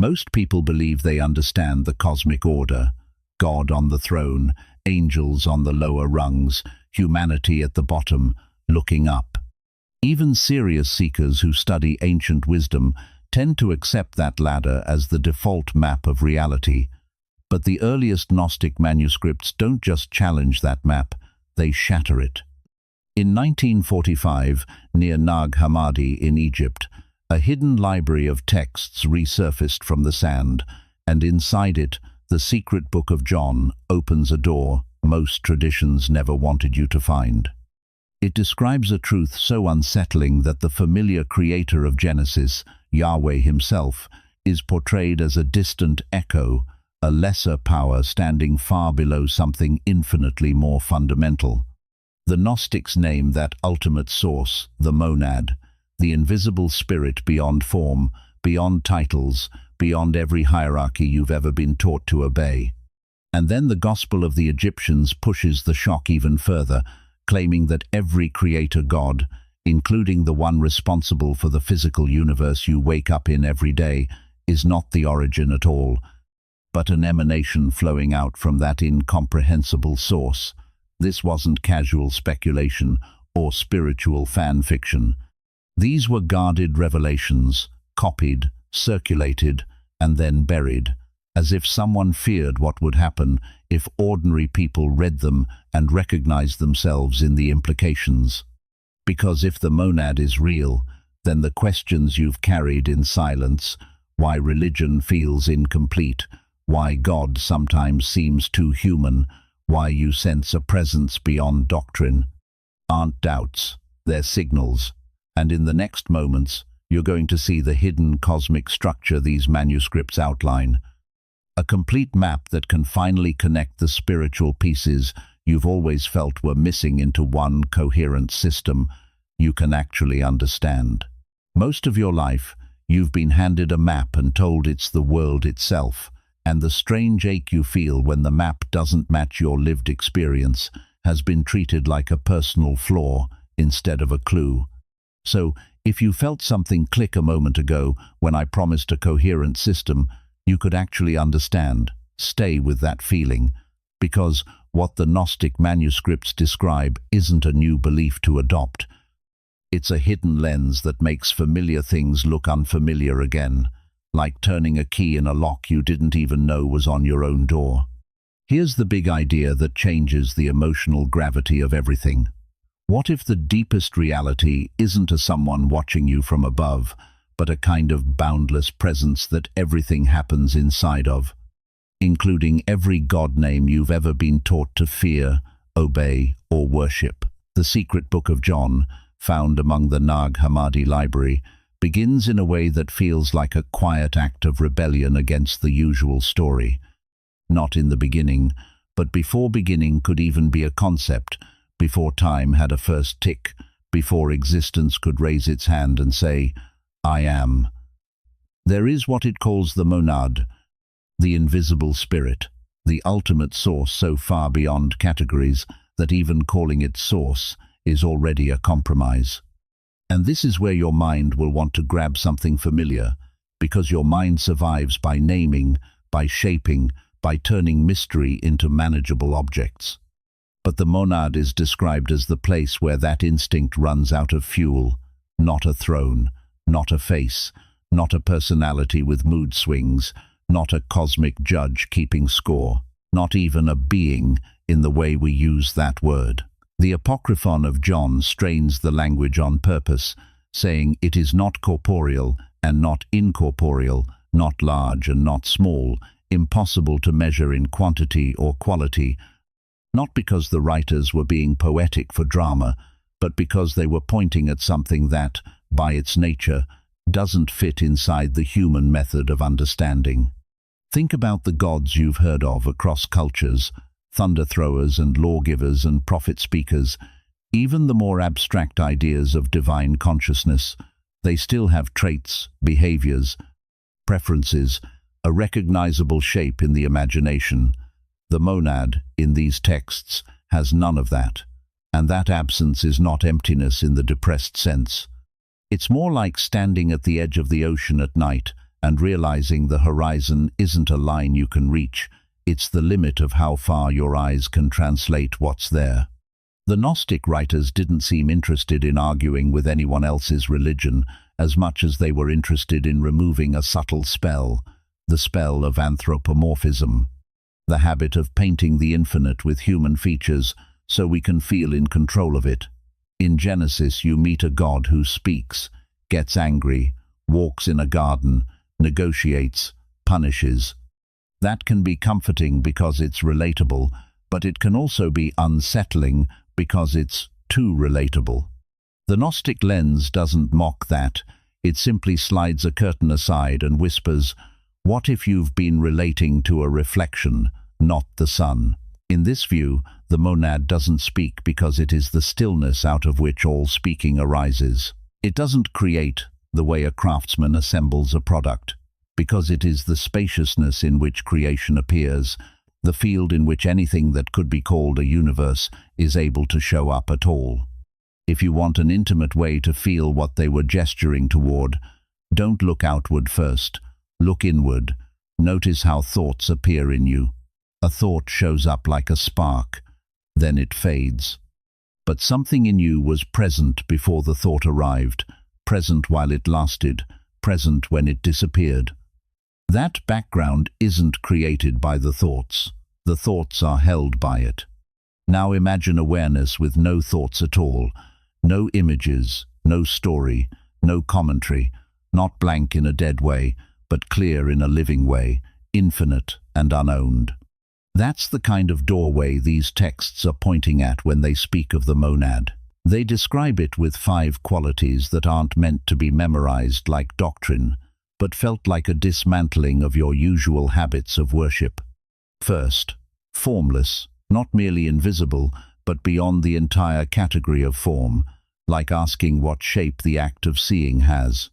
Most people believe they understand the cosmic order: God on the throne, angels on the lower rungs, humanity at the bottom, looking up. Even serious seekers who study ancient wisdom tend to accept that ladder as the default map of reality. But the earliest Gnostic manuscripts don't just challenge that map, they shatter it. In 1945, near Nag Hammadi in Egypt, a hidden library of texts resurfaced from the sand, and inside it, the secret book of John opens a door most traditions never wanted you to find. It describes a truth so unsettling that the familiar creator of Genesis, Yahweh himself, is portrayed as a distant echo, a lesser power standing far below something infinitely more fundamental. The Gnostics name that ultimate source the monad, the invisible spirit beyond form, beyond titles, beyond every hierarchy you've ever been taught to obey. And then the Gospel of the Egyptians pushes the shock even further, claiming that every creator god, including the one responsible for the physical universe you wake up in every day, is not the origin at all, but an emanation flowing out from that incomprehensible source. This wasn't casual speculation or spiritual fan fiction. These were guarded revelations, copied, circulated, and then buried, as if someone feared what would happen if ordinary people read them and recognized themselves in the implications. Because if the monad is real, then the questions you've carried in silence, why religion feels incomplete, why God sometimes seems too human, why you sense a presence beyond doctrine, aren't doubts, they're signals. And in the next moments, you're going to see the hidden cosmic structure these manuscripts outline. A complete map that can finally connect the spiritual pieces you've always felt were missing into one coherent system you can actually understand. Most of your life, you've been handed a map and told it's the world itself, and the strange ache you feel when the map doesn't match your lived experience has been treated like a personal flaw instead of a clue. So, if you felt something click a moment ago when I promised a coherent system, you could actually understand. Stay with that feeling, because what the Gnostic manuscripts describe isn't a new belief to adopt. It's a hidden lens that makes familiar things look unfamiliar again, like turning a key in a lock you didn't even know was on your own door. Here's the big idea that changes the emotional gravity of everything. What if the deepest reality isn't a someone watching you from above, but a kind of boundless presence that everything happens inside of, including every god name you've ever been taught to fear, obey, or worship? The secret book of John, found among the Nag Hammadi library, begins in a way that feels like a quiet act of rebellion against the usual story. Not in the beginning, but before beginning could even be a concept, before time had a first tick, before existence could raise its hand and say, I am. There is what it calls the monad, the invisible spirit, the ultimate source so far beyond categories that even calling it source is already a compromise. And this is where your mind will want to grab something familiar, because your mind survives by naming, by shaping, by turning mystery into manageable objects. But the monad is described as the place where that instinct runs out of fuel, not a throne, not a face, not a personality with mood swings, not a cosmic judge keeping score, not even a being in the way we use that word. The Apocryphon of John strains the language on purpose, saying it is not corporeal and not incorporeal, not large and not small, impossible to measure in quantity or quality, not because the writers were being poetic for drama, but because they were pointing at something that, by its nature, doesn't fit inside the human method of understanding. Think about the gods you've heard of across cultures, thunder throwers and lawgivers and prophet speakers, even the more abstract ideas of divine consciousness. They still have traits, behaviors, preferences, a recognizable shape in the imagination. The monad, in these texts, has none of that, and that absence is not emptiness in the depressed sense. It's more like standing at the edge of the ocean at night and realizing the horizon isn't a line you can reach, it's the limit of how far your eyes can translate what's there. The Gnostic writers didn't seem interested in arguing with anyone else's religion as much as they were interested in removing a subtle spell, the spell of anthropomorphism, the habit of painting the infinite with human features so we can feel in control of it. In Genesis, you meet a God who speaks, gets angry, walks in a garden, negotiates, punishes. That can be comforting because it's relatable, but it can also be unsettling because it's too relatable. The Gnostic lens doesn't mock that. It simply slides a curtain aside and whispers, "What if you've been relating to a reflection, not the sun?" In this view, the monad doesn't speak because it is the stillness out of which all speaking arises. It doesn't create the way a craftsman assembles a product, because it is the spaciousness in which creation appears, the field in which anything that could be called a universe is able to show up at all. If you want an intimate way to feel what they were gesturing toward, don't look outward first, look inward. Notice how thoughts appear in you. A thought shows up like a spark, then it fades. But something in you was present before the thought arrived, present while it lasted, present when it disappeared. That background isn't created by the thoughts are held by it. Now imagine awareness with no thoughts at all, no images, no story, no commentary, not blank in a dead way, but clear in a living way, infinite and unowned. That's the kind of doorway these texts are pointing at when they speak of the monad. They describe it with 5 qualities that aren't meant to be memorized like doctrine, but felt like a dismantling of your usual habits of worship. First, formless, not merely invisible, but beyond the entire category of form, like asking what shape the act of seeing has.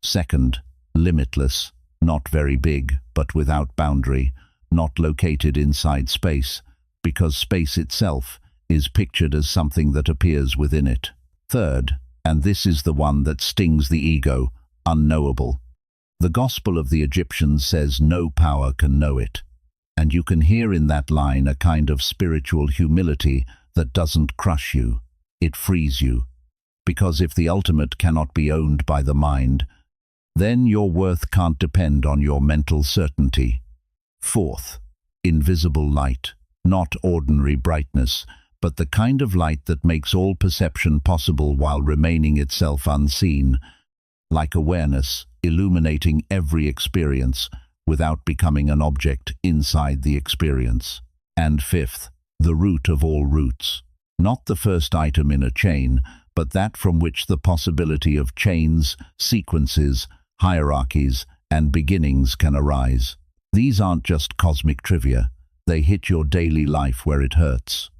Second, limitless, not very big, but without boundary, not located inside space, because space itself is pictured as something that appears within it. Third, and this is the one that stings the ego, unknowable. The Gospel of the Egyptians says no power can know it. And you can hear in that line a kind of spiritual humility that doesn't crush you, it frees you. Because if the ultimate cannot be owned by the mind, then your worth can't depend on your mental certainty. Fourth, invisible light, not ordinary brightness, but the kind of light that makes all perception possible while remaining itself unseen, like awareness, illuminating every experience without becoming an object inside the experience. And fifth, the root of all roots, not the first item in a chain, but that from which the possibility of chains, sequences, hierarchies, and beginnings can arise. These aren't just cosmic trivia, they hit your daily life where it hurts.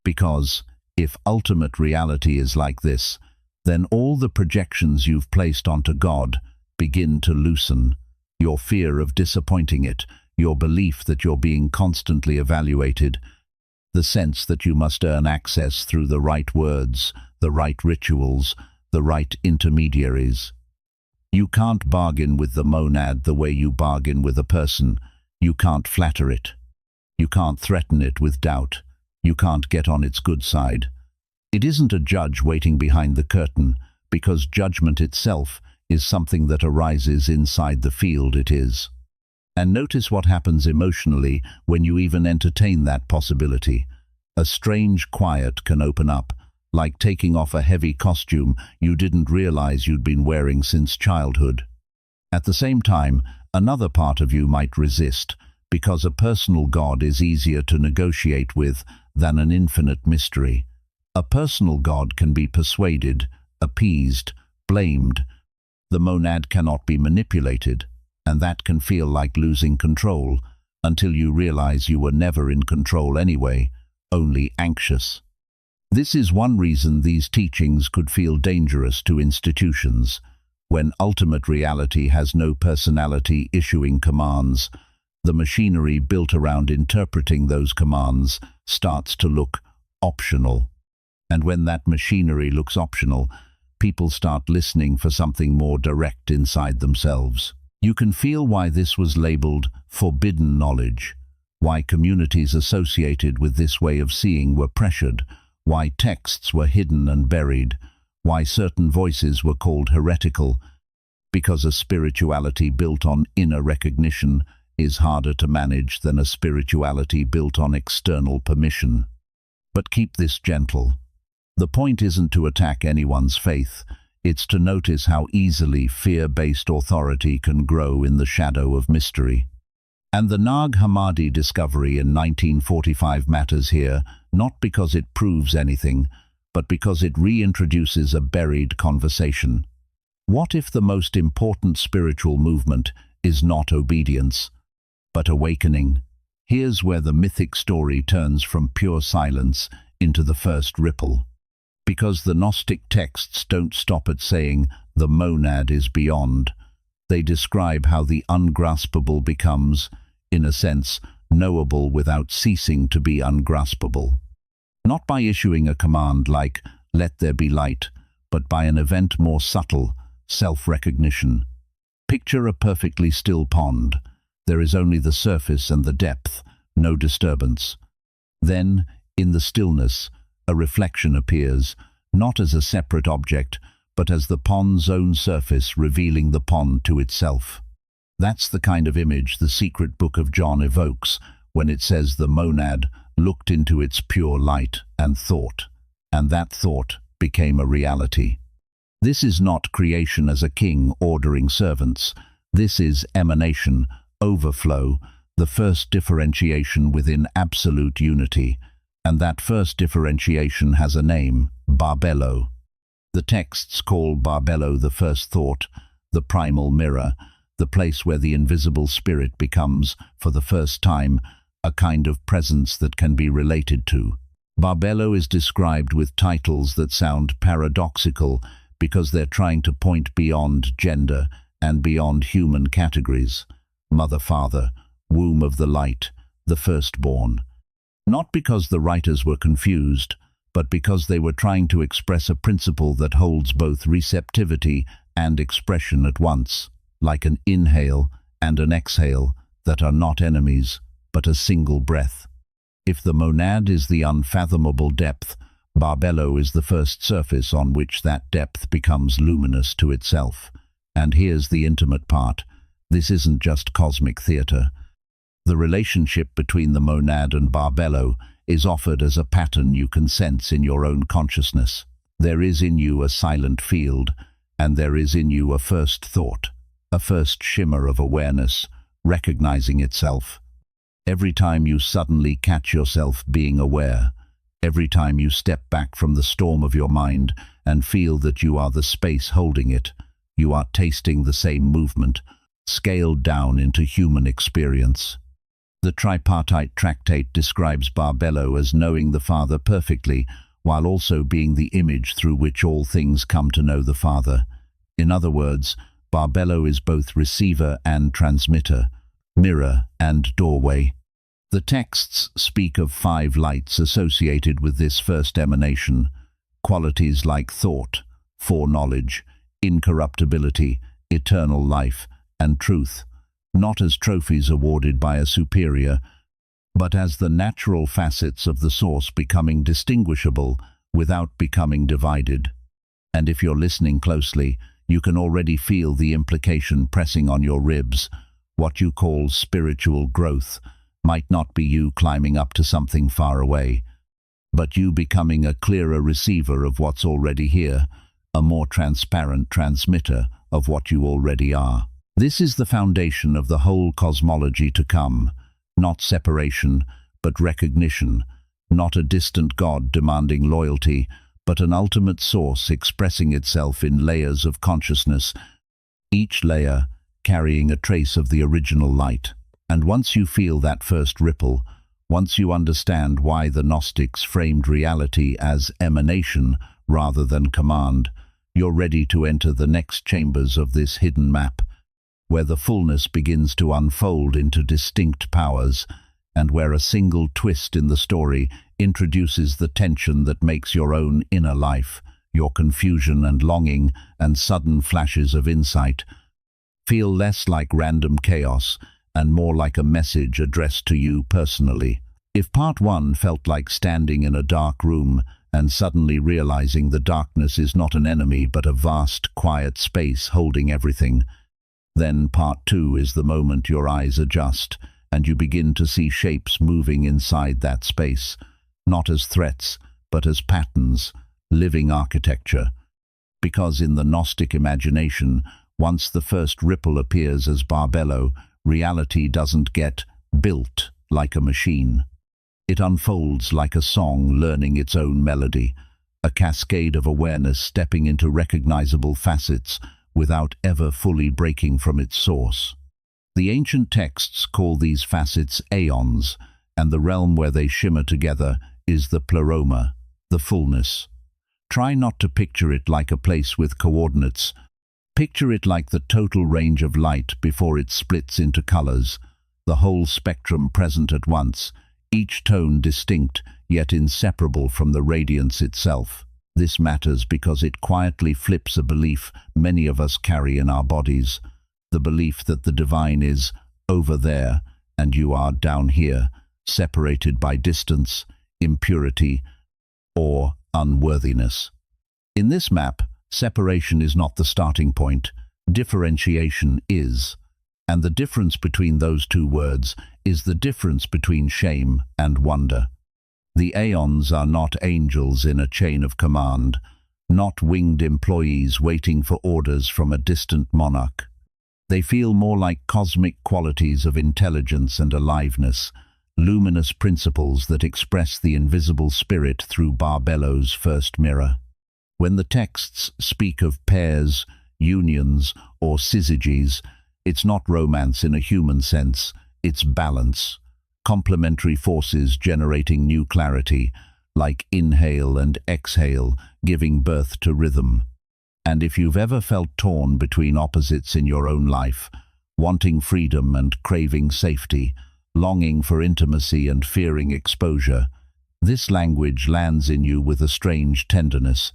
Because, if ultimate reality is like this, then all the projections you've placed onto God begin to loosen. Your fear of disappointing it, your belief that you're being constantly evaluated, the sense that you must earn access through the right words, the right rituals, the right intermediaries. You can't bargain with the monad the way you bargain with a person. You can't flatter it. You can't threaten it with doubt. You can't get on its good side. It isn't a judge waiting behind the curtain, because judgment itself is something that arises inside the field it is. And notice what happens emotionally when you even entertain that possibility. A strange quiet can open up, like taking off a heavy costume you didn't realize you'd been wearing since childhood. At the same time, another part of you might resist, because a personal God is easier to negotiate with than an infinite mystery. A personal God can be persuaded, appeased, blamed. The monad cannot be manipulated, and that can feel like losing control, until you realize you were never in control anyway, only anxious. This is one reason these teachings could feel dangerous to institutions. When ultimate reality has no personality issuing commands, the machinery built around interpreting those commands starts to look optional. And when that machinery looks optional, people start listening for something more direct inside themselves. You can feel why this was labeled forbidden knowledge, why communities associated with this way of seeing were pressured, why texts were hidden and buried, why certain voices were called heretical, because a spirituality built on inner recognition is harder to manage than a spirituality built on external permission. But keep this gentle. The point isn't to attack anyone's faith, it's to notice how easily fear-based authority can grow in the shadow of mystery. And the Nag Hammadi discovery in 1945 matters here, not because it proves anything, but because it reintroduces a buried conversation. What if the most important spiritual movement is not obedience, but awakening? Here's where the mythic story turns from pure silence into the first ripple. Because the Gnostic texts don't stop at saying the monad is beyond. They describe how the ungraspable becomes, in a sense, knowable without ceasing to be ungraspable. Not by issuing a command like, "Let there be light," but by an event more subtle, self-recognition. Picture a perfectly still pond. There is only the surface and the depth, no disturbance. Then, in the stillness, a reflection appears, not as a separate object, but as the pond's own surface revealing the pond to itself. That's the kind of image the secret book of John evokes when it says the monad looked into its pure light and that thought became a reality. This is not creation as a king ordering servants. This is emanation, overflow, the first differentiation within absolute unity. And that first differentiation has a name, Barbelo. The texts call Barbelo the first thought, the primal mirror, the place where the invisible spirit becomes, for the first time, a kind of presence that can be related to. Barbelo is described with titles that sound paradoxical because they're trying to point beyond gender and beyond human categories. Mother, Father, Womb of the Light, the Firstborn. Not because the writers were confused, but because they were trying to express a principle that holds both receptivity and expression at once, like an inhale and an exhale that are not enemies, but a single breath. If the monad is the unfathomable depth, Barbelo is the first surface on which that depth becomes luminous to itself. And here's the intimate part. This isn't just cosmic theater. The relationship between the monad and Barbelo is offered as a pattern you can sense in your own consciousness. There is in you a silent field, and there is in you a first thought, a first shimmer of awareness, recognizing itself. Every time you suddenly catch yourself being aware, every time you step back from the storm of your mind and feel that you are the space holding it, you are tasting the same movement, scaled down into human experience. The tripartite tractate describes Barbelo as knowing the Father perfectly, while also being the image through which all things come to know the Father. In other words, Barbelo is both receiver and transmitter, mirror and doorway. The texts speak of 5 lights associated with this first emanation, qualities like thought, foreknowledge, incorruptibility, eternal life, and truth, not as trophies awarded by a superior, but as the natural facets of the source becoming distinguishable without becoming divided. And if you're listening closely, you can already feel the implication pressing on your ribs. What you call spiritual growth might not be you climbing up to something far away, but you becoming a clearer receiver of what's already here, a more transparent transmitter of what you already are. This is the foundation of the whole cosmology to come, not separation, but recognition, not a distant God demanding loyalty, but an ultimate source expressing itself in layers of consciousness, each layer carrying a trace of the original light. And once you feel that first ripple, once you understand why the Gnostics framed reality as emanation rather than command, you're ready to enter the next chambers of this hidden map, where the fullness begins to unfold into distinct powers, and where a single twist in the story introduces the tension that makes your own inner life, your confusion and longing, and sudden flashes of insight, feel less like random chaos and more like a message addressed to you personally. If part 1 felt like standing in a dark room and suddenly realizing the darkness is not an enemy but a vast, quiet space holding everything, then part 2 is the moment your eyes adjust and you begin to see shapes moving inside that space, not as threats, but as patterns, living architecture. Because in the Gnostic imagination, once the first ripple appears as barbello, reality doesn't get built like a machine. It unfolds like a song learning its own melody, a cascade of awareness stepping into recognizable facets without ever fully breaking from its source. The ancient texts call these facets aeons, and the realm where they shimmer together is the pleroma, the fullness. Try not to picture it like a place with coordinates. Picture it like the total range of light before it splits into colors, the whole spectrum present at once, each tone distinct yet inseparable from the radiance itself. This matters because it quietly flips a belief many of us carry in our bodies, the belief that the divine is over there and you are down here, separated by distance, impurity, or unworthiness. In this map, separation is not the starting point, differentiation is. And the difference between those two words is the difference between shame and wonder. The aeons are not angels in a chain of command, not winged employees waiting for orders from a distant monarch. They feel more like cosmic qualities of intelligence and aliveness, luminous principles that express the invisible spirit through Barbello's first mirror. When the texts speak of pairs, unions, or syzygies, it's not romance in a human sense, it's balance, complementary forces generating new clarity, like inhale and exhale, giving birth to rhythm. And if you've ever felt torn between opposites in your own life, wanting freedom and craving safety, longing for intimacy and fearing exposure, this language lands in you with a strange tenderness,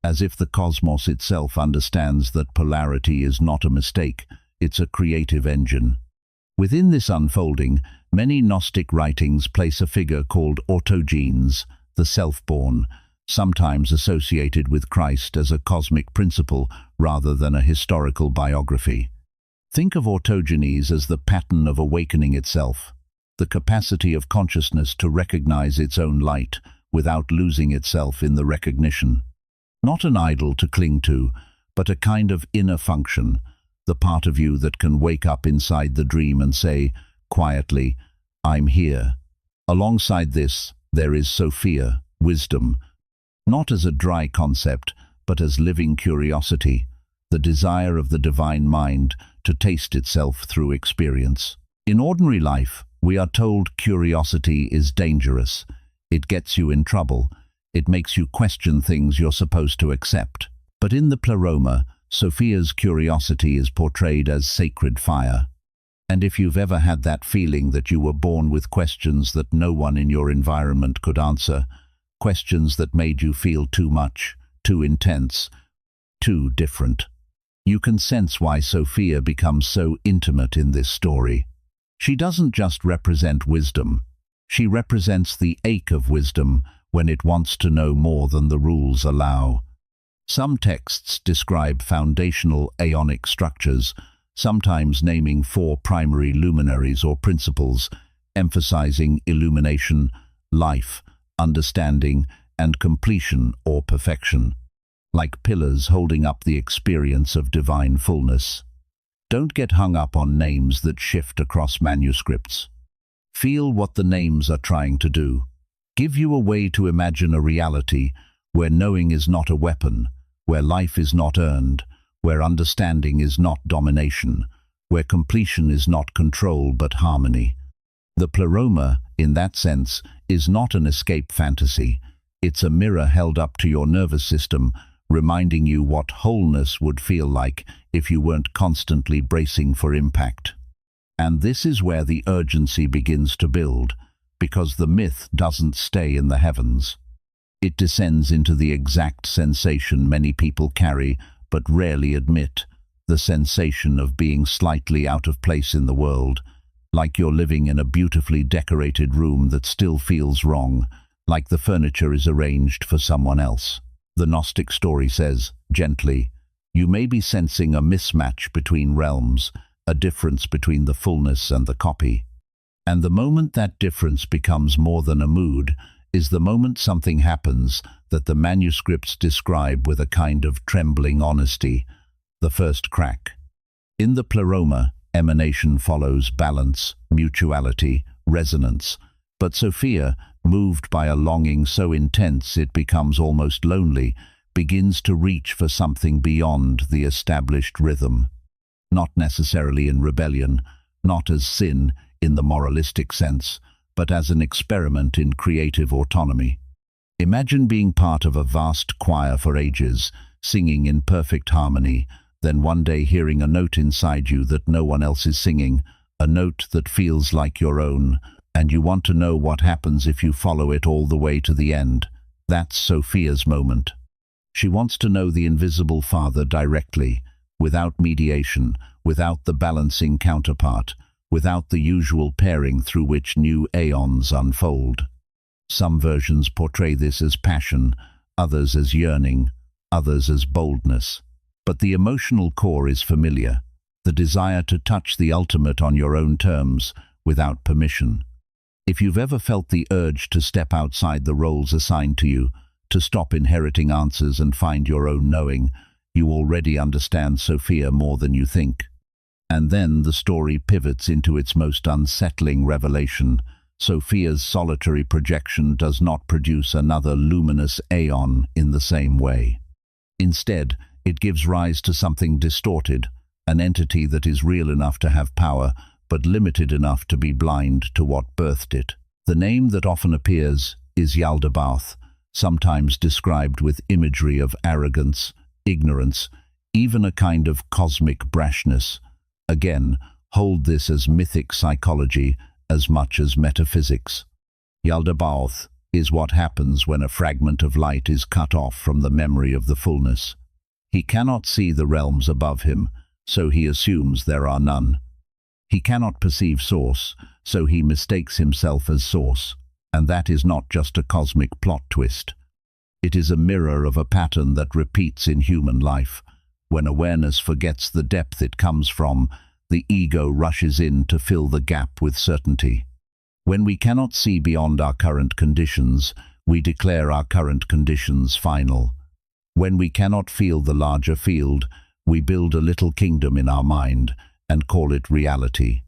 as if the cosmos itself understands that polarity is not a mistake, it's a creative engine. Within this unfolding, many Gnostic writings place a figure called autogenes, the self-born, sometimes associated with Christ as a cosmic principle rather than a historical biography. Think of autogenes as the pattern of awakening itself, the capacity of consciousness to recognize its own light without losing itself in the recognition. Not an idol to cling to, but a kind of inner function, the part of you that can wake up inside the dream and say, quietly, I'm here. Alongside this, there is Sophia, wisdom, not as a dry concept, but as living curiosity, the desire of the divine mind to taste itself through experience. In ordinary life, we are told curiosity is dangerous. It gets you in trouble. It makes you question things you're supposed to accept. But in the pleroma, Sophia's curiosity is portrayed as sacred fire. And if you've ever had that feeling that you were born with questions that no one in your environment could answer, questions that made you feel too much, too intense, too different, you can sense why Sophia becomes so intimate in this story. She doesn't just represent wisdom. She represents the ache of wisdom when it wants to know more than the rules allow. Some texts describe foundational aeonic structures, sometimes naming 4 primary luminaries or principles, emphasizing illumination, life, understanding, and completion or perfection, like pillars holding up the experience of divine fullness. Don't get hung up on names that shift across manuscripts. Feel what the names are trying to do. Give you a way to imagine a reality where knowing is not a weapon, where life is not earned, where understanding is not domination, where completion is not control but harmony. The pleroma, in that sense, is not an escape fantasy. It's a mirror held up to your nervous system, reminding you what wholeness would feel like if you weren't constantly bracing for impact. And this is where the urgency begins to build, because the myth doesn't stay in the heavens. It descends into the exact sensation many people carry but rarely admit, the sensation of being slightly out of place in the world, like you're living in a beautifully decorated room that still feels wrong, like the furniture is arranged for someone else. The Gnostic story says, gently, you may be sensing a mismatch between realms, a difference between the fullness and the copy. And the moment that difference becomes more than a mood is the moment something happens that the manuscripts describe with a kind of trembling honesty, the first crack. In the pleroma, emanation follows balance, mutuality, resonance. But Sophia, moved by a longing so intense it becomes almost lonely, begins to reach for something beyond the established rhythm. Not necessarily in rebellion, not as sin in the moralistic sense, but as an experiment in creative autonomy. Imagine being part of a vast choir for ages, singing in perfect harmony, then one day hearing a note inside you that no one else is singing, a note that feels like your own, and you want to know what happens if you follow it all the way to the end. That's Sophia's moment. She wants to know the invisible Father directly, without mediation, without the balancing counterpart, without the usual pairing through which new aeons unfold. Some versions portray this as passion, others as yearning, others as boldness. But the emotional core is familiar, the desire to touch the ultimate on your own terms, without permission. If you've ever felt the urge to step outside the roles assigned to you, to stop inheriting answers and find your own knowing, you already understand Sophia more than you think. And then the story pivots into its most unsettling revelation. Sophia's solitary projection does not produce another luminous aeon in the same way. Instead, it gives rise to something distorted, an entity that is real enough to have power, but limited enough to be blind to what birthed it. The name that often appears is Yaldabaoth, sometimes described with imagery of arrogance, ignorance, even a kind of cosmic brashness. Again, hold this as mythic psychology as much as metaphysics. Yaldabaoth is what happens when a fragment of light is cut off from the memory of the fullness. He cannot see the realms above him, so he assumes there are none. He cannot perceive source, so he mistakes himself as source. And that is not just a cosmic plot twist. It is a mirror of a pattern that repeats in human life. When awareness forgets the depth it comes from, the ego rushes in to fill the gap with certainty. When we cannot see beyond our current conditions, we declare our current conditions final. When we cannot feel the larger field, we build a little kingdom in our mind and call it reality.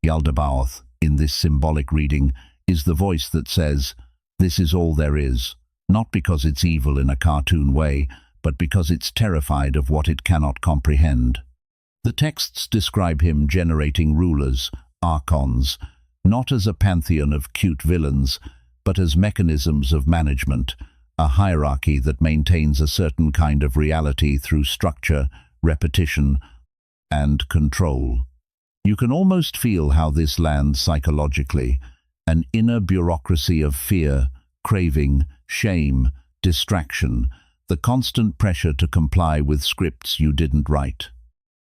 Yaldabaoth, in this symbolic reading, is the voice that says, this is all there is, not because it's evil in a cartoon way, but because it's terrified of what it cannot comprehend. The texts describe him generating rulers, Archons, not as a pantheon of cute villains, but as mechanisms of management, a hierarchy that maintains a certain kind of reality through structure, repetition, and control. You can almost feel how this lands psychologically, an inner bureaucracy of fear, craving, shame, distraction, the constant pressure to comply with scripts you didn't write.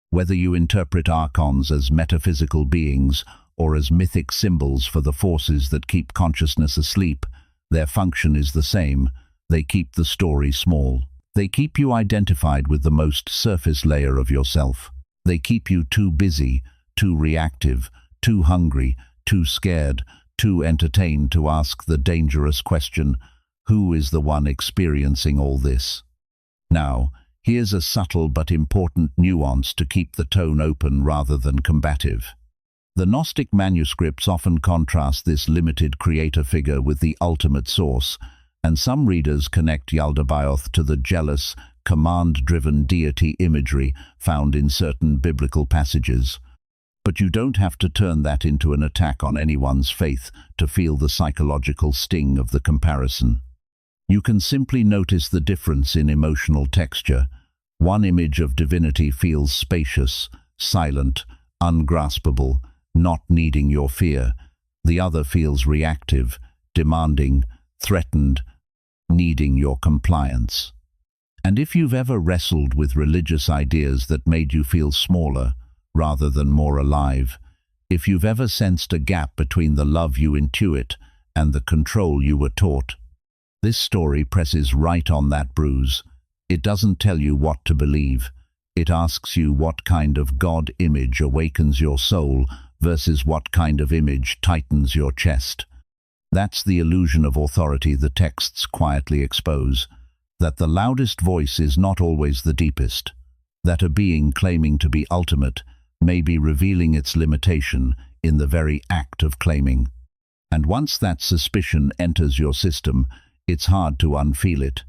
Whether you interpret Archons as metaphysical beings or as mythic symbols for the forces that keep consciousness asleep, their function is the same. They keep the story small. They keep you identified with the most surface layer of yourself. They keep you too busy, too reactive, too hungry, too scared, too entertained to ask the dangerous question, who is the one experiencing all this? Now, here's a subtle but important nuance to keep the tone open rather than combative. The Gnostic manuscripts often contrast this limited creator figure with the ultimate source, and some readers connect Yaldabaoth to the jealous, command-driven deity imagery found in certain biblical passages. But you don't have to turn that into an attack on anyone's faith to feel the psychological sting of the comparison. You can simply notice the difference in emotional texture. One image of divinity feels spacious, silent, ungraspable, not needing your fear. The other feels reactive, demanding, threatened, needing your compliance. And if you've ever wrestled with religious ideas that made you feel smaller rather than more alive, if you've ever sensed a gap between the love you intuit and the control you were taught, this story presses right on that bruise. It doesn't tell you what to believe. It asks you what kind of God image awakens your soul versus what kind of image tightens your chest. That's the illusion of authority the texts quietly expose, that the loudest voice is not always the deepest, that a being claiming to be ultimate may be revealing its limitation in the very act of claiming. And once that suspicion enters your system, it's hard to unfeel it,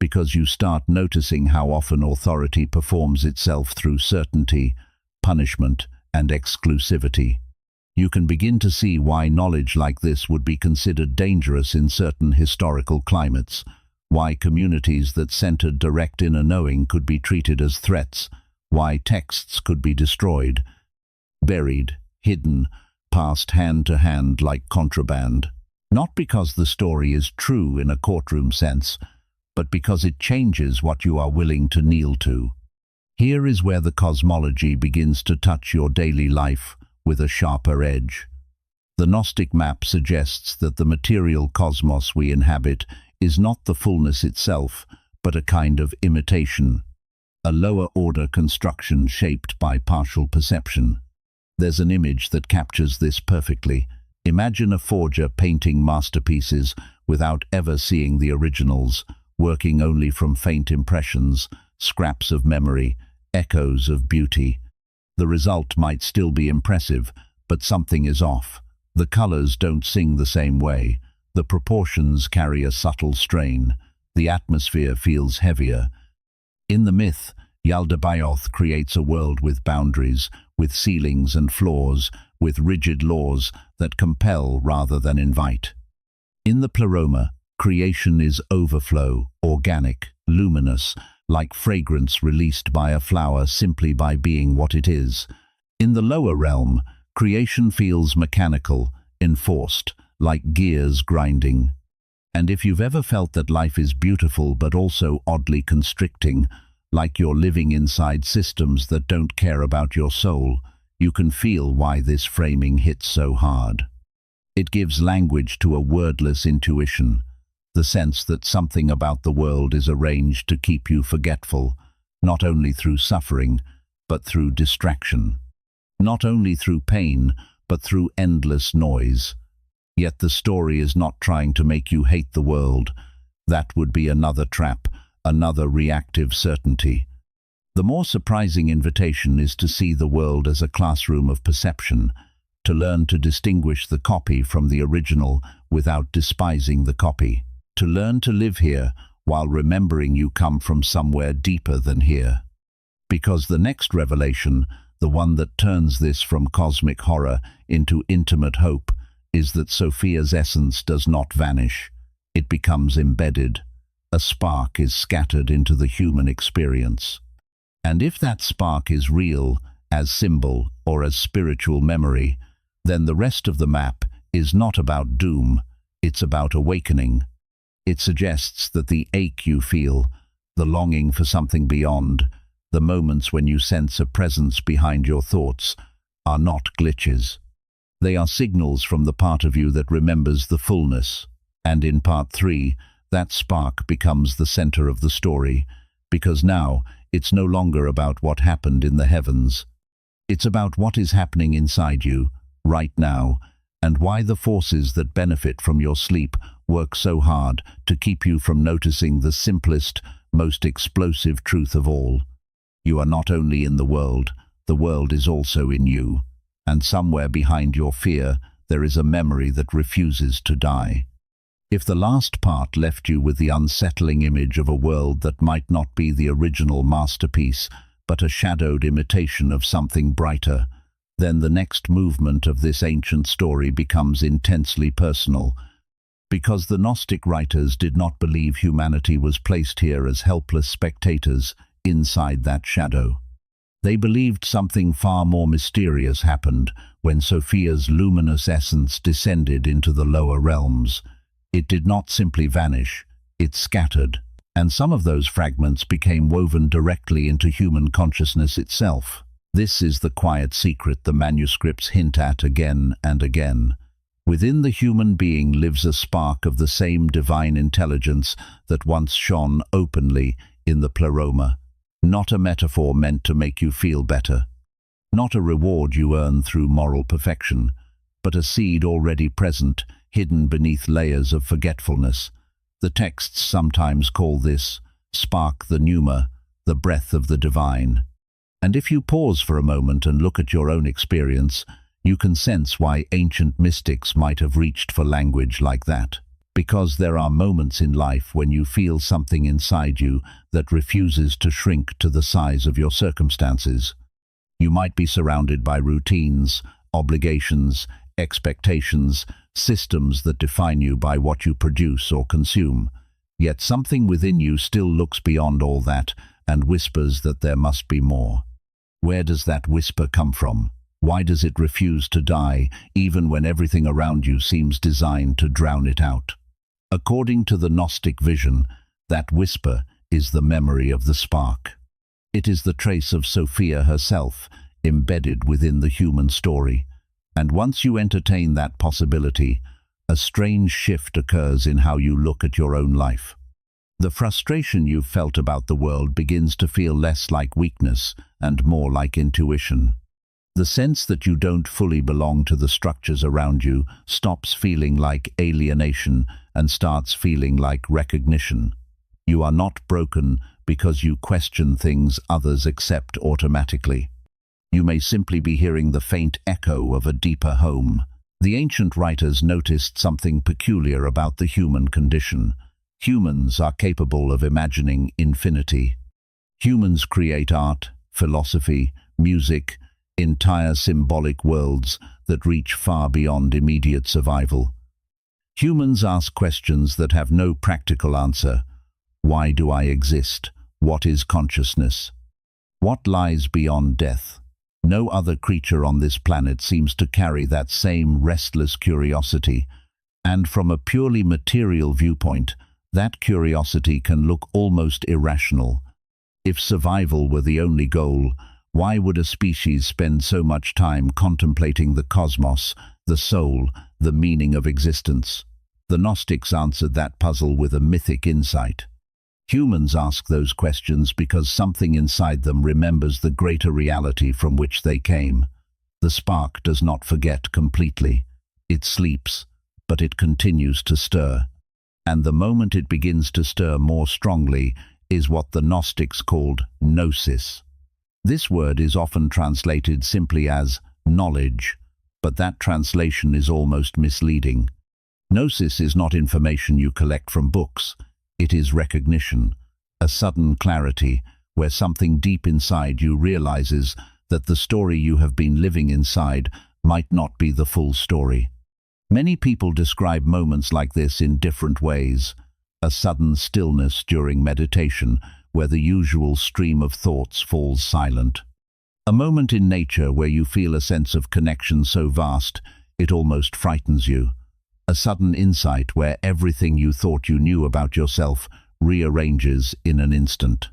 because you start noticing how often authority performs itself through certainty, punishment, and exclusivity. You can begin to see why knowledge like this would be considered dangerous in certain historical climates, why communities that centered direct inner knowing could be treated as threats, why texts could be destroyed, buried, hidden, passed hand to hand like contraband. Not because the story is true in a courtroom sense, but because it changes what you are willing to kneel to. Here is where the cosmology begins to touch your daily life with a sharper edge. The Gnostic map suggests that the material cosmos we inhabit is not the fullness itself, but a kind of imitation, a lower-order construction shaped by partial perception. There's an image that captures this perfectly. Imagine a forger painting masterpieces without ever seeing the originals, working only from faint impressions, scraps of memory, echoes of beauty. The result might still be impressive, but something is off. The colors don't sing the same way. The proportions carry a subtle strain. The atmosphere feels heavier. In the myth, Yaldabaoth creates a world with boundaries, with ceilings and floors, with rigid laws that compel rather than invite. In the Pleroma, creation is overflow, organic, luminous, like fragrance released by a flower simply by being what it is. In the lower realm, creation feels mechanical, enforced, like gears grinding. And if you've ever felt that life is beautiful but also oddly constricting, like you're living inside systems that don't care about your soul, you can feel why this framing hits so hard. It gives language to a wordless intuition, the sense that something about the world is arranged to keep you forgetful, not only through suffering, but through distraction. Not only through pain, but through endless noise. Yet the story is not trying to make you hate the world. That would be another trap, another reactive certainty. The more surprising invitation is to see the world as a classroom of perception, to learn to distinguish the copy from the original without despising the copy, to learn to live here while remembering you come from somewhere deeper than here. Because the next revelation, the one that turns this from cosmic horror into intimate hope, is that Sophia's essence does not vanish. It becomes embedded. A spark is scattered into the human experience. And if that spark is real, as symbol or as spiritual memory, then the rest of the map is not about doom, it's about awakening. It suggests that the ache you feel, the longing for something beyond, the moments when you sense a presence behind your thoughts, are not glitches. They are signals from the part of you that remembers the fullness. And in part 3, that spark becomes the center of the story, because now it's no longer about what happened in the heavens. It's about what is happening inside you, right now, and why the forces that benefit from your sleep work so hard to keep you from noticing the simplest, most explosive truth of all. You are not only in the world is also in you, and somewhere behind your fear there is a memory that refuses to die. If the last part left you with the unsettling image of a world that might not be the original masterpiece, but a shadowed imitation of something brighter, then the next movement of this ancient story becomes intensely personal, because the Gnostic writers did not believe humanity was placed here as helpless spectators inside that shadow. They believed something far more mysterious happened when Sophia's luminous essence descended into the lower realms. It did not simply vanish, it scattered. and some of those fragments became woven directly into human consciousness itself. This is the quiet secret the manuscripts hint at again and again. Within the human being lives a spark of the same divine intelligence that once shone openly in the pleroma. Not a metaphor meant to make you feel better. Not a reward you earn through moral perfection, but a seed already present, hidden beneath layers of forgetfulness. The texts sometimes call this spark the pneuma, the breath of the divine. And if you pause for a moment and look at your own experience, you can sense why ancient mystics might have reached for language like that. Because there are moments in life when you feel something inside you that refuses to shrink to the size of your circumstances. You might be surrounded by routines, obligations, expectations, systems that define you by what you produce or consume. Yet something within you still looks beyond all that and whispers that there must be more. Where does that whisper come from? Why does it refuse to die, even when everything around you seems designed to drown it out? According to the Gnostic vision, that whisper is the memory of the spark. It is the trace of Sophia herself, embedded within the human story. And once you entertain that possibility, a strange shift occurs in how you look at your own life. The frustration you've felt about the world begins to feel less like weakness and more like intuition. The sense that you don't fully belong to the structures around you stops feeling like alienation and starts feeling like recognition. You are not broken because you question things others accept automatically. You may simply be hearing the faint echo of a deeper home. The ancient writers noticed something peculiar about the human condition. Humans are capable of imagining infinity. Humans create art, philosophy, music, entire symbolic worlds that reach far beyond immediate survival. Humans ask questions that have no practical answer. Why do I exist? What is consciousness? What lies beyond death? No other creature on this planet seems to carry that same restless curiosity, and from a purely material viewpoint, that curiosity can look almost irrational. If survival were the only goal, why would a species spend so much time contemplating the cosmos, the soul, the meaning of existence? The Gnostics answered that puzzle with a mythic insight. Humans ask those questions because something inside them remembers the greater reality from which they came. The spark does not forget completely. It sleeps, but it continues to stir. And the moment it begins to stir more strongly is what the Gnostics called Gnosis. This word is often translated simply as knowledge, but that translation is almost misleading. Gnosis is not information you collect from books. It is recognition, a sudden clarity where something deep inside you realizes that the story you have been living inside might not be the full story. Many people describe moments like this in different ways. A sudden stillness during meditation, where the usual stream of thoughts falls silent. A moment in nature where you feel a sense of connection so vast it almost frightens you. A sudden insight where everything you thought you knew about yourself rearranges in an instant.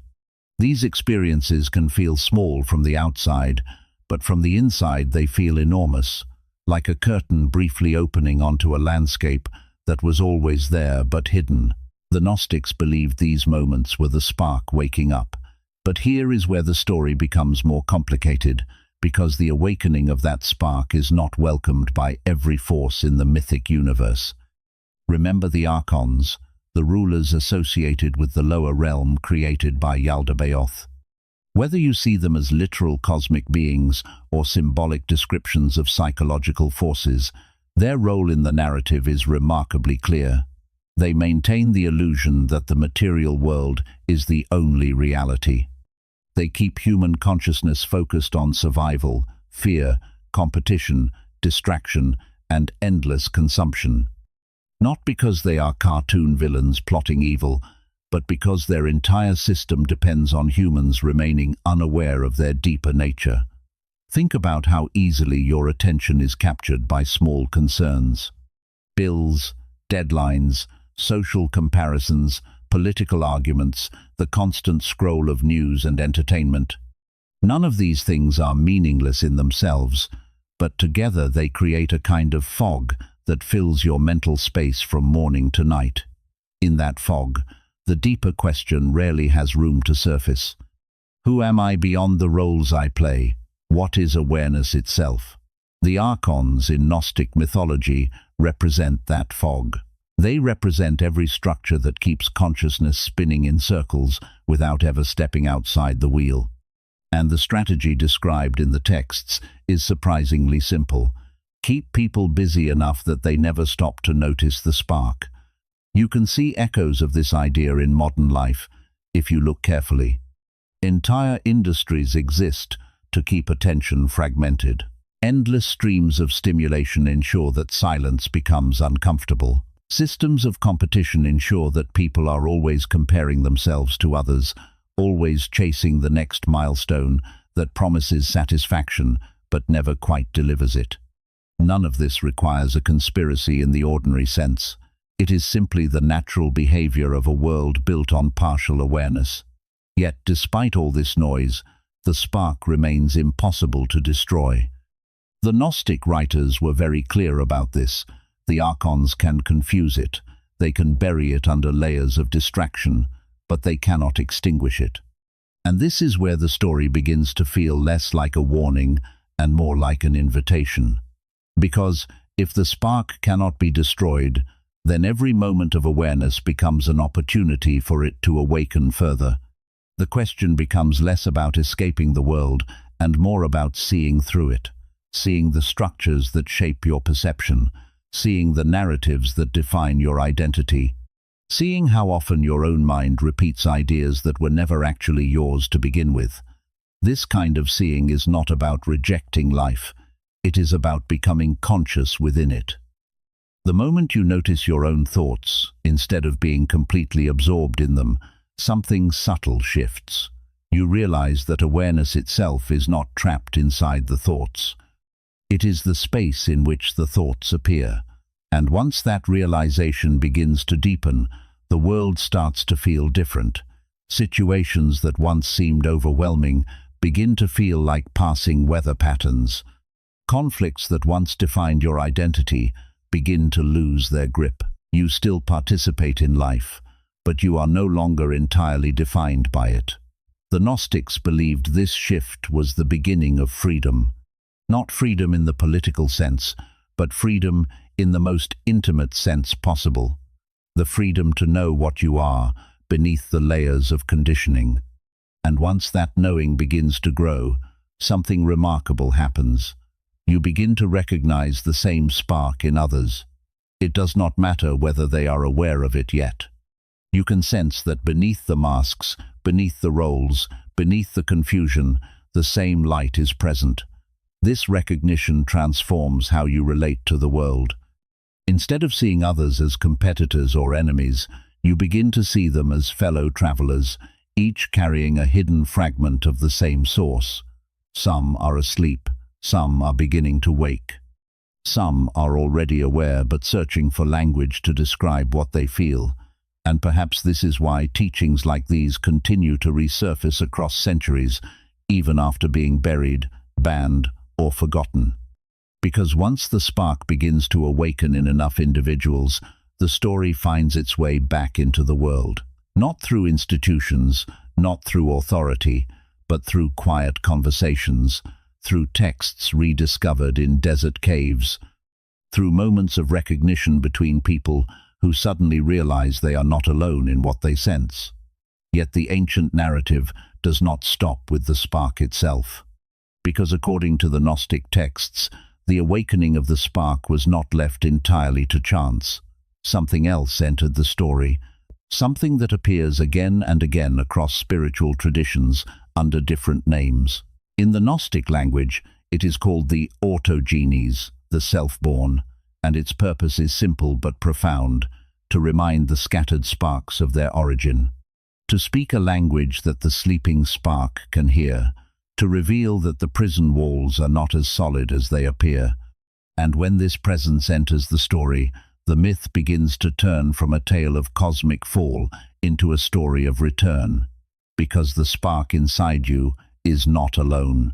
These experiences can feel small from the outside, but from the inside they feel enormous, like a curtain briefly opening onto a landscape that was always there but hidden. The Gnostics believed these moments were the spark waking up. But here is where the story becomes more complicated, because the awakening of that spark is not welcomed by every force in the mythic universe. Remember the Archons, the rulers associated with the lower realm created by Yaldabaoth. Whether you see them as literal cosmic beings or symbolic descriptions of psychological forces, their role in the narrative is remarkably clear. They maintain the illusion that the material world is the only reality. They keep human consciousness focused on survival, fear, competition, distraction, and endless consumption. Not because they are cartoon villains plotting evil, but because their entire system depends on humans remaining unaware of their deeper nature. Think about how easily your attention is captured by small concerns. Bills, deadlines, social comparisons, political arguments, the constant scroll of news and entertainment. None of these things are meaningless in themselves, but together they create a kind of fog that fills your mental space from morning to night. In that fog, the deeper question rarely has room to surface. Who am I beyond the roles I play? What is awareness itself? The Archons in Gnostic mythology represent that fog. They represent every structure that keeps consciousness spinning in circles without ever stepping outside the wheel. And the strategy described in the texts is surprisingly simple. Keep people busy enough that they never stop to notice the spark. You can see echoes of this idea in modern life if you look carefully. Entire industries exist to keep attention fragmented. Endless streams of stimulation ensure that silence becomes uncomfortable. Systems of competition ensure that people are always comparing themselves to others, always chasing the next milestone that promises satisfaction but never quite delivers it. None of this requires a conspiracy in the ordinary sense. It is simply the natural behavior of a world built on partial awareness. Yet, despite all this noise, the spark remains impossible to destroy. The Gnostic writers were very clear about this. The Archons can confuse it. They can bury it under layers of distraction, but they cannot extinguish it. And this is where the story begins to feel less like a warning and more like an invitation. Because if the spark cannot be destroyed, then every moment of awareness becomes an opportunity for it to awaken further. The question becomes less about escaping the world and more about seeing through it, seeing the structures that shape your perception, seeing the narratives that define your identity, seeing how often your own mind repeats ideas that were never actually yours to begin with. This kind of seeing is not about rejecting life. It is about becoming conscious within it. The moment you notice your own thoughts, instead of being completely absorbed in them, something subtle shifts. You realize that awareness itself is not trapped inside the thoughts. It is the space in which the thoughts appear. And once that realization begins to deepen, the world starts to feel different. Situations that once seemed overwhelming begin to feel like passing weather patterns. Conflicts that once defined your identity begin to lose their grip. You still participate in life, but you are no longer entirely defined by it. The Gnostics believed this shift was the beginning of freedom. Not freedom in the political sense, but freedom in the most intimate sense possible. The freedom to know what you are beneath the layers of conditioning. And once that knowing begins to grow, something remarkable happens. You begin to recognize the same spark in others. It does not matter whether they are aware of it yet. You can sense that beneath the masks, beneath the roles, beneath the confusion, the same light is present. This recognition transforms how you relate to the world. Instead of seeing others as competitors or enemies, you begin to see them as fellow travelers, each carrying a hidden fragment of the same source. Some are asleep, some are beginning to wake. Some are already aware but searching for language to describe what they feel. And perhaps this is why teachings like these continue to resurface across centuries, even after being buried, banned, or forgotten. Because once the spark begins to awaken in enough individuals, the story finds its way back into the world. Not through institutions, not through authority, but through quiet conversations, through texts rediscovered in desert caves, through moments of recognition between people who suddenly realize they are not alone in what they sense. Yet the ancient narrative does not stop with the spark itself. Because according to the Gnostic texts, the awakening of the spark was not left entirely to chance. Something else entered the story, something that appears again and again across spiritual traditions under different names. In the Gnostic language, it is called the autogenes, the self-born, and its purpose is simple but profound, to remind the scattered sparks of their origin. To speak a language that the sleeping spark can hear, to reveal that the prison walls are not as solid as they appear. And when this presence enters the story, the myth begins to turn from a tale of cosmic fall into a story of return, because the spark inside you is not alone.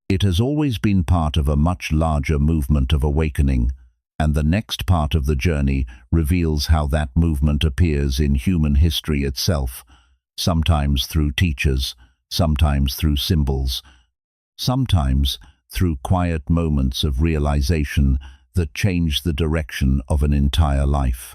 It has always been part of a much larger movement of awakening, and the next part of the journey reveals how that movement appears in human history itself, sometimes through teachers, sometimes through symbols, sometimes through quiet moments of realization that change the direction of an entire life.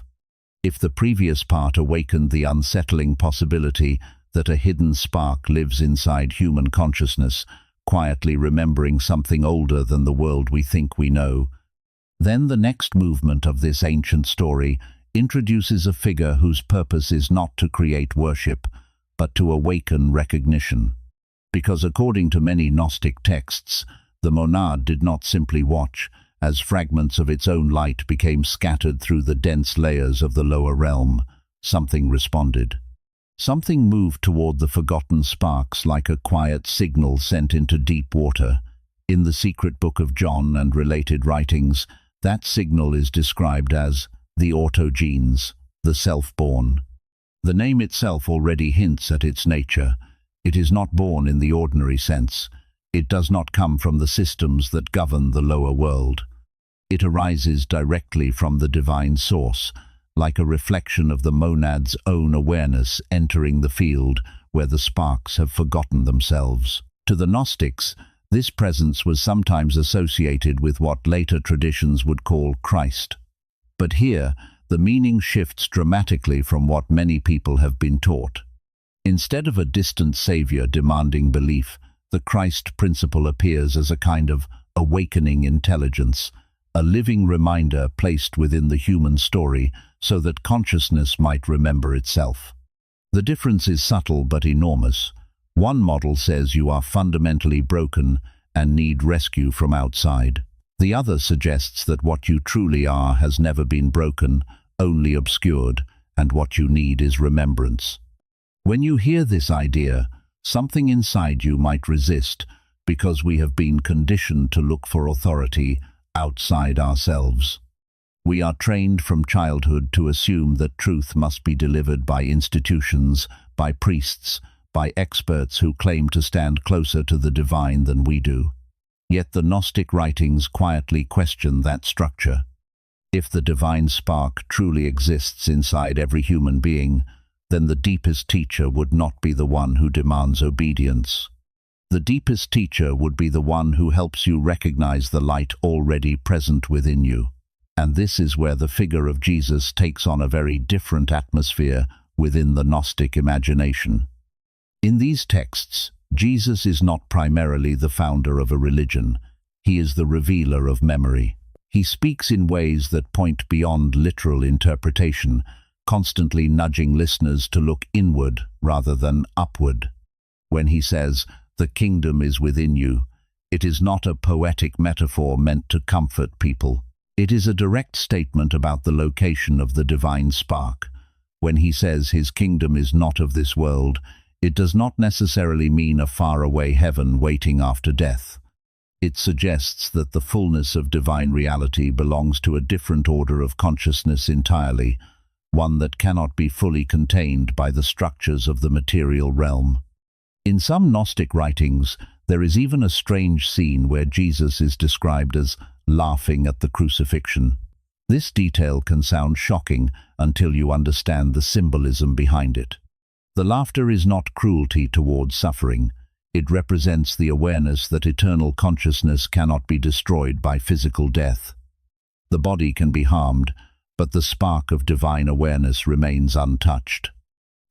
If the previous part awakened the unsettling possibility that a hidden spark lives inside human consciousness, quietly remembering something older than the world we think we know, then the next movement of this ancient story introduces a figure whose purpose is not to create worship, but to awaken recognition. Because according to many Gnostic texts, the monad did not simply watch, as fragments of its own light became scattered through the dense layers of the lower realm. Something responded. Something moved toward the forgotten sparks like a quiet signal sent into deep water. In the secret book of John and related writings, that signal is described as the autogenes, the self-born. The name itself already hints at its nature. It is not born in the ordinary sense. It does not come from the systems that govern the lower world. It arises directly from the divine source, like a reflection of the monad's own awareness entering the field where the sparks have forgotten themselves. To the Gnostics, this presence was sometimes associated with what later traditions would call Christ. But here, the meaning shifts dramatically from what many people have been taught. Instead of a distant savior demanding belief, the Christ principle appears as a kind of awakening intelligence, a living reminder placed within the human story so that consciousness might remember itself. The difference is subtle but enormous. One model says you are fundamentally broken and need rescue from outside. The other suggests that what you truly are has never been broken, only obscured, and what you need is remembrance. When you hear this idea, something inside you might resist, because we have been conditioned to look for authority outside ourselves. We are trained from childhood to assume that truth must be delivered by institutions, by priests, by experts who claim to stand closer to the divine than we do. Yet the Gnostic writings quietly question that structure. If the divine spark truly exists inside every human being, then the deepest teacher would not be the one who demands obedience. The deepest teacher would be the one who helps you recognize the light already present within you. And this is where the figure of Jesus takes on a very different atmosphere within the Gnostic imagination. In these texts, Jesus is not primarily the founder of a religion. He is the revealer of memory. He speaks in ways that point beyond literal interpretation, constantly nudging listeners to look inward rather than upward. When he says, "The kingdom is within you," it is not a poetic metaphor meant to comfort people. It is a direct statement about the location of the divine spark. When he says his kingdom is not of this world, it does not necessarily mean a faraway heaven waiting after death. It suggests that the fullness of divine reality belongs to a different order of consciousness entirely, one that cannot be fully contained by the structures of the material realm. In some Gnostic writings, there is even a strange scene where Jesus is described as laughing at the crucifixion. This detail can sound shocking until you understand the symbolism behind it. The laughter is not cruelty towards suffering. It represents the awareness that eternal consciousness cannot be destroyed by physical death. The body can be harmed, but the spark of divine awareness remains untouched.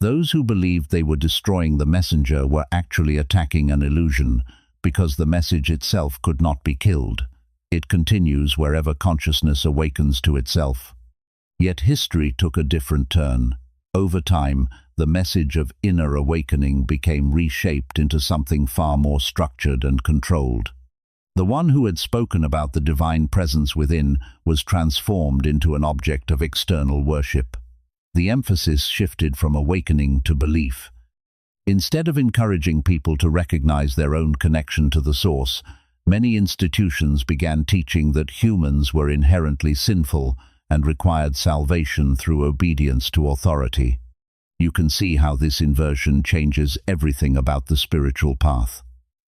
Those who believed they were destroying the messenger were actually attacking an illusion, because the message itself could not be killed. It continues wherever consciousness awakens to itself. Yet history took a different turn. Over time, the message of inner awakening became reshaped into something far more structured and controlled. The one who had spoken about the divine presence within was transformed into an object of external worship. The emphasis shifted from awakening to belief. Instead of encouraging people to recognize their own connection to the source, many institutions began teaching that humans were inherently sinful and required salvation through obedience to authority. you can see how this inversion changes everything about the spiritual path.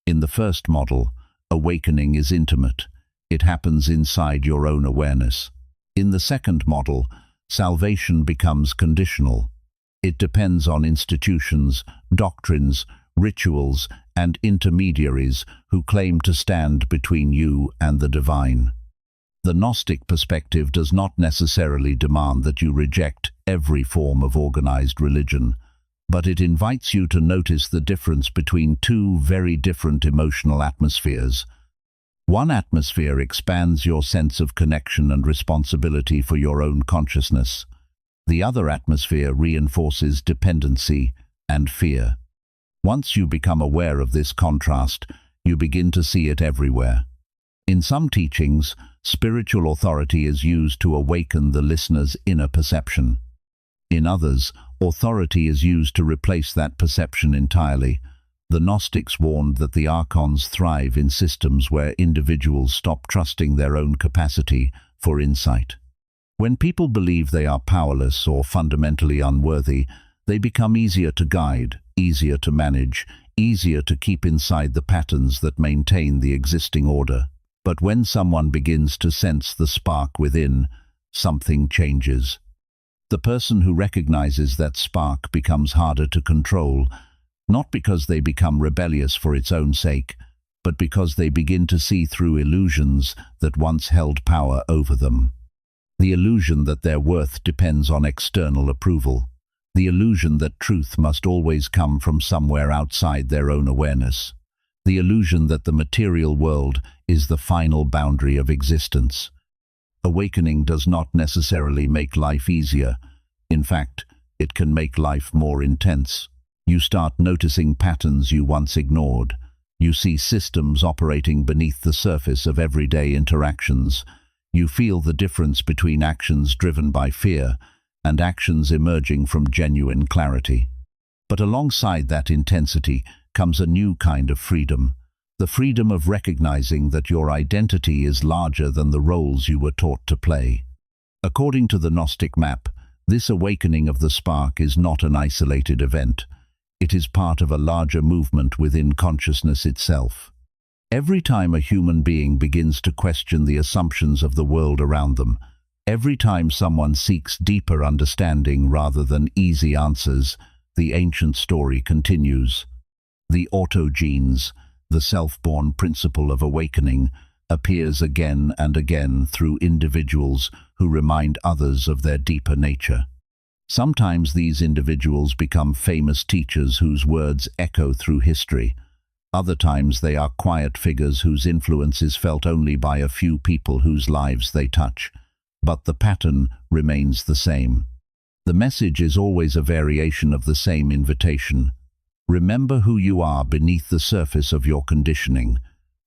In the first model, awakening is intimate. It happens inside your own awareness. In the second model, salvation becomes conditional. It depends on institutions, doctrines, rituals, and intermediaries who claim to stand between you and the divine. The Gnostic perspective does not necessarily demand that you reject every form of organized religion, but it invites you to notice the difference between two very different emotional atmospheres. One atmosphere expands your sense of connection and responsibility for your own consciousness. The other atmosphere reinforces dependency and fear. Once you become aware of this contrast, you begin to see it everywhere. In some teachings, spiritual authority is used to awaken the listener's inner perception. In others, authority is used to replace that perception entirely. The Gnostics warned that the Archons thrive in systems where individuals stop trusting their own capacity for insight. When people believe they are powerless or fundamentally unworthy, they become easier to guide, easier to manage, easier to keep inside the patterns that maintain the existing order. But when someone begins to sense the spark within, something changes. The person who recognizes that spark becomes harder to control, not because they become rebellious for its own sake, but because they begin to see through illusions that once held power over them. The illusion that their worth depends on external approval. The illusion that truth must always come from somewhere outside their own awareness. The illusion that the material world is the final boundary of existence. Awakening does not necessarily make life easier. In fact, it can make life more intense. You start noticing patterns you once ignored. You see systems operating beneath the surface of everyday interactions. You feel the difference between actions driven by fear and actions emerging from genuine clarity. But alongside that intensity comes a new kind of freedom. The freedom of recognizing that your identity is larger than the roles you were taught to play. According to the Gnostic map, this awakening of the spark is not an isolated event. It is part of a larger movement within consciousness itself. Every time a human being begins to question the assumptions of the world around them, every time someone seeks deeper understanding rather than easy answers, the ancient story continues. The autogenes, the self-born principle of awakening, appears again and again through individuals who remind others of their deeper nature. Sometimes these individuals become famous teachers whose words echo through history. Other times they are quiet figures whose influence is felt only by a few people whose lives they touch. But the pattern remains the same. The message is always a variation of the same invitation. Remember who you are beneath the surface of your conditioning.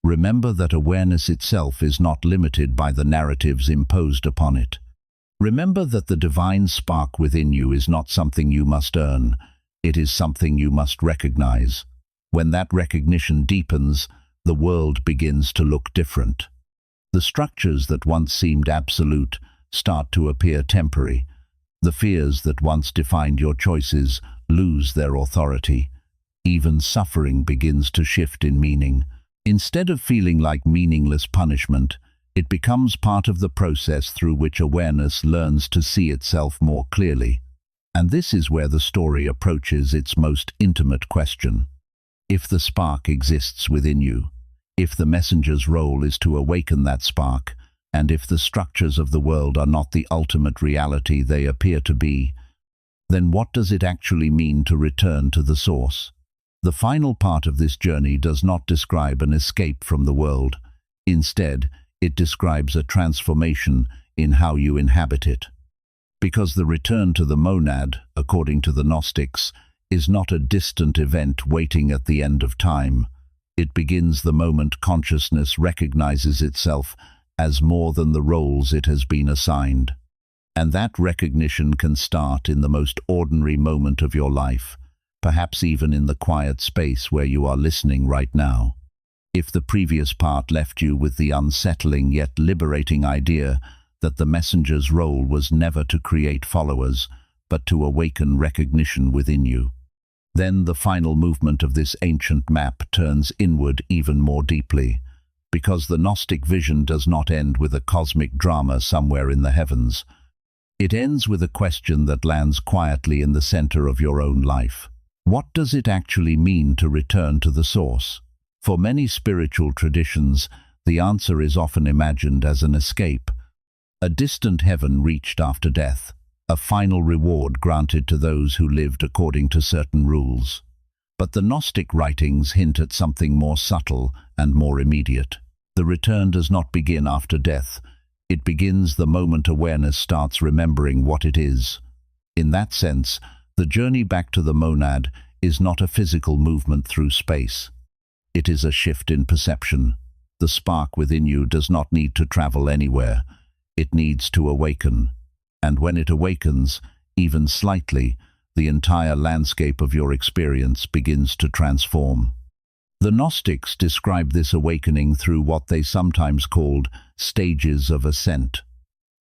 Remember that awareness itself is not limited by the narratives imposed upon it. Remember that the divine spark within you is not something you must earn. It is something you must recognize. When that recognition deepens, the world begins to look different. The structures that once seemed absolute start to appear temporary. The fears that once defined your choices lose their authority. Even suffering begins to shift in meaning. Instead of feeling like meaningless punishment, it becomes part of the process through which awareness learns to see itself more clearly. And this is where the story approaches its most intimate question. If the spark exists within you, if the messenger's role is to awaken that spark, and if the structures of the world are not the ultimate reality they appear to be, then what does it actually mean to return to the source? The final part of this journey does not describe an escape from the world. Instead, it describes a transformation in how you inhabit it. Because the return to the monad, according to the Gnostics, is not a distant event waiting at the end of time. It begins the moment consciousness recognizes itself as more than the roles it has been assigned. And that recognition can start in the most ordinary moment of your life, perhaps even in the quiet space where you are listening right now. If the previous part left you with the unsettling yet liberating idea that the messenger's role was never to create followers, but to awaken recognition within you. Then the final movement of this ancient map turns inward even more deeply, because the Gnostic vision does not end with a cosmic drama somewhere in the heavens. It ends with a question that lands quietly in the center of your own life. What does it actually mean to return to the source? For many spiritual traditions, the answer is often imagined as an escape, a distant heaven reached after death, a final reward granted to those who lived according to certain rules. But the Gnostic writings hint at something more subtle and more immediate. The return does not begin after death. It begins the moment awareness starts remembering what it is. In that sense, the journey back to the monad is not a physical movement through space. It is a shift in perception. The spark within you does not need to travel anywhere. It needs to awaken. And when it awakens, even slightly, the entire landscape of your experience begins to transform. The Gnostics describe this awakening through what they sometimes called stages of ascent,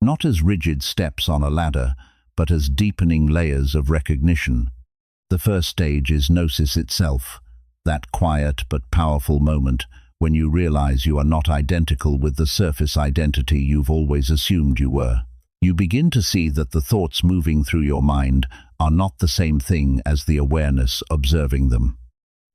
not as rigid steps on a ladder, but as deepening layers of recognition. The first stage is Gnosis itself, that quiet but powerful moment when you realize you are not identical with the surface identity you've always assumed you were. You begin to see that the thoughts moving through your mind are not the same thing as the awareness observing them.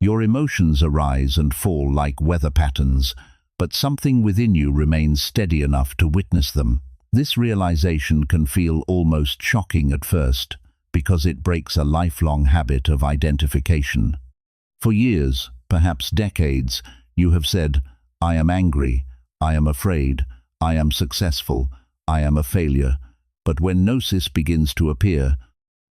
Your emotions arise and fall like weather patterns, but something within you remains steady enough to witness them. This realization can feel almost shocking at first, because it breaks a lifelong habit of identification. For years, perhaps decades, you have said, "I am angry, I am afraid, I am successful, I am a failure." But when Gnosis begins to appear,